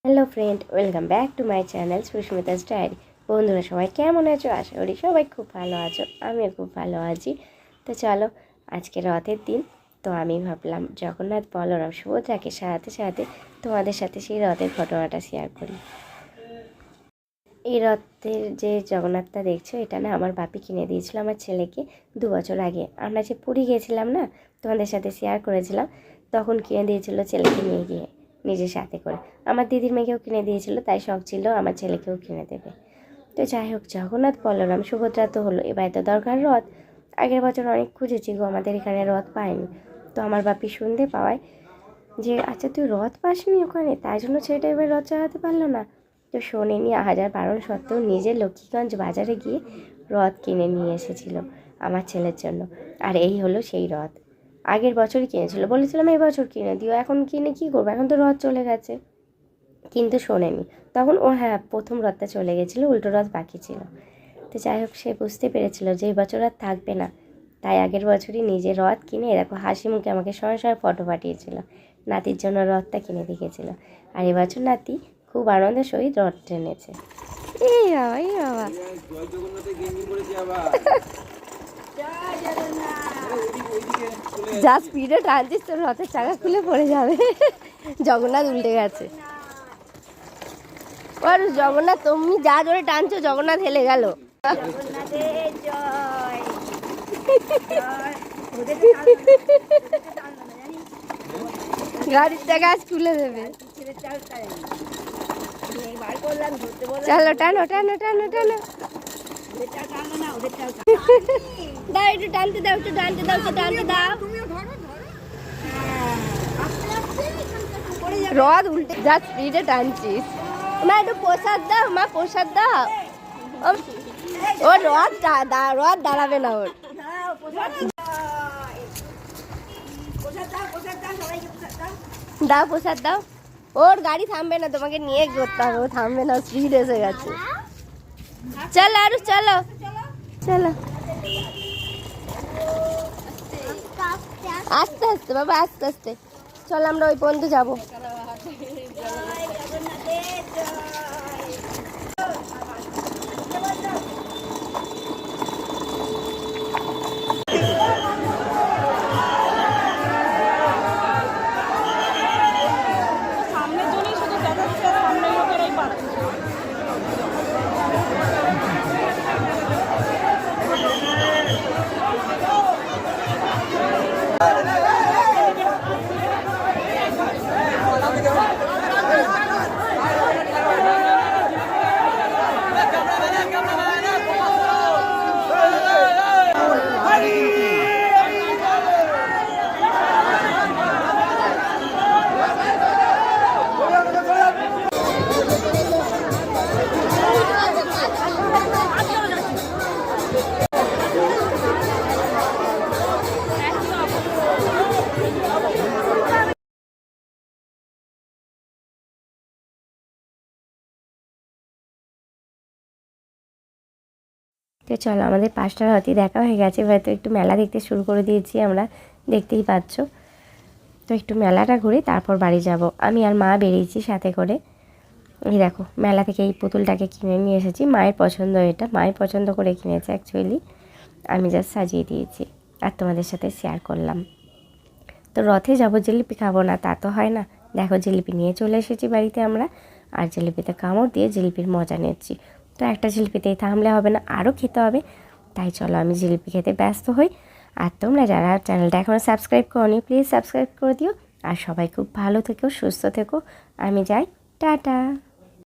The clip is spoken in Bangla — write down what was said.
Hello friend, welcome back to my channel Susmita's diary. বন্ধুরা সবাই কেমন আছো? আশা করি সবাই খুব ভালো আছো, আমিও খুব ভালো আছি। তো চলো, আজকে রথের দিন, তো আমি ভাবলাম জগন্নাথ বলরাম সুভদ্রাকে সারাতে সারাতে তোমাদের সাথে সেই রথের ঘটনাটা শেয়ার করি। এই রথের যে জগন্নাথটা দেখছো, এটা না আমার বাপি কিনে দিয়েছিল আমার ছেলেকে 2 বছর আগে। আমরা যে পুরী গিয়েছিলাম না, তোমাদের সাথে শেয়ার করেছিলাম, তখন কিনে দিয়েছিল ছেলেকে নিয়ে গিয়ে নিজের সাথে করে। আমার দিদির মেয়েকেও কিনে দিয়েছিল, তাই শখ ছিল আমার ছেলেকেও কিনে দেবে। তো যাই হোক, জগন্নাথ বলরাম সুভদ্রা তো হলো, এবার তো দরকার রথ। আগের বছর অনেক খুঁজেছি গো, আমাদের এখানে রথ পাইনি। তো আমার বাপি শুনতে পাওয়ায় যে আচ্ছা তুই রথ পাসনি ওখানে, তাই জন্য ছেলেটা এবার রথ চালাতে পারলো না। তো শোনেনি, হাজার বারণ সত্ত্বেও নিজে লক্ষ্মীগঞ্জ বাজারে গিয়ে রথ কিনে নিয়ে এসেছিল আমার ছেলের জন্য। আর এই হলো সেই রথ। আগের বছরই কিনেছিল, বলেছিলাম এই বছর কিনে দিও, এখন কিনে কী করবো, এখন তো রথ চলে গেছে। কিন্তু শোনেনি তখন। ও হ্যাঁ, প্রথম রথটা চলে গেছিলো, উল্টো রথ বাকি ছিল। তো যাই হোক, সে বুঝতে পেরেছিল যে এই বছর আর থাকবে না, তাই আগের বছরই নিজে রথ কিনে এরকম হাসি মুখে আমাকে সঙ্গে সঙ্গে ফটো পাঠিয়েছিল, নাতির জন্য রথটা কিনে দিয়েছিল। আর এবছর নাতি খুব আনন্দের সহিত রথ টেনেছে। এই বাবা, এই বাবা, যা স্পিডে টানছিস তোর রথের চাকা খুলে পড়ে যাবে। জগন্নাথ উল্টে গেছে। আর জগন্নাথ, তুমি যা জোরে টানছো জগন্নাথ হেলে গেল। গাড়ির চাকা আজ তুলে দেবে। চলো টানো টানো টানো টানো। দাও একটু টানতে দাও, একটু টানতে দাও, একটু টানতে দাও। রথ উল্টে যা স্পিডে টানছিস। মা একটু প্রসাদ দাও, মা প্রসাদ দাও। ও রথ দাঁড়াবে না ওর। দাও প্রসাদ দাও। ওর গাড়ি থামবে না, তোমাকে নিয়ে করতে হবে, ও থামবে না, স্পিড এসে গেছে। চলো আরো চলো চলো। আস্তে আস্তে বাবা, আস্তে আস্তে চল, আমরা ওই পর্যন্ত যাবো। তো চলো, আমাদের 5টা রথই দেখা হয়ে গেছে। এবার তো একটু মেলা দেখতে শুরু করে দিয়েছি আমরা, দেখতেই পাচ্ছ। তো একটু মেলাটা ঘুরে তারপর বাড়ি যাব। আমি আর মা বেরিয়েছি সাথে করে। এই দেখো, মেলা থেকে এই পুতুলটাকে কিনে নিয়ে এসেছি, মায়ের পছন্দ, এটা মায়ের পছন্দ করে কিনেছে অ্যাকচুয়ালি, আমি জাস্ট সাজিয়ে দিয়েছি আর তোমাদের সাথে শেয়ার করলাম। তো রথে যাবো, জিলিপি খাবো না তা তো হয় না। দেখো, জিলিপি নিয়ে চলে এসেছি বাড়িতে আমরা, আর জিলিপিতে কামড় দিয়ে জিলিপির মজা নিচ্ছি। তো একটা জিলিপিতেই থামলে হবে না, আরও খেতে হবে। তাই চলো, আমি জিলিপি খেতে ব্যস্ত হই। আর তোমরা যারা চ্যানেলটা এখনও সাবস্ক্রাইব করোনি, প্লিজ সাবস্ক্রাইব করে দিও। আর সবাই খুব ভালো থেকো, সুস্থ থেকো। আমি যাই, টাটা।